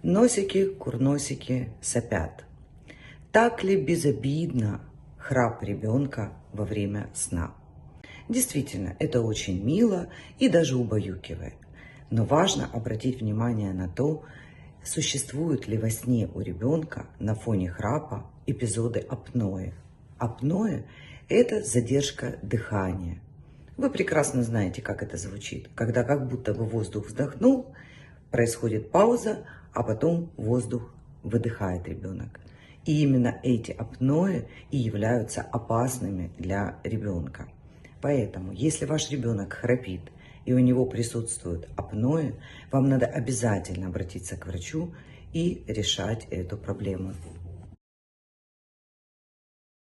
Носики, курносики сопят. Так ли безобидно храп ребенка во время сна? Действительно, это очень мило и даже убаюкивает. Но важно обратить внимание на то, существуют ли во сне у ребенка на фоне храпа эпизоды апноэ. Апноэ – это задержка дыхания. Вы прекрасно знаете, как это звучит. Когда как будто бы воздух вздохнул, происходит пауза, а потом воздух выдыхает ребенок. И именно эти апноэ и являются опасными для ребенка. Поэтому, если ваш ребенок храпит и у него присутствует апноэ, вам надо обязательно обратиться к врачу и решать эту проблему.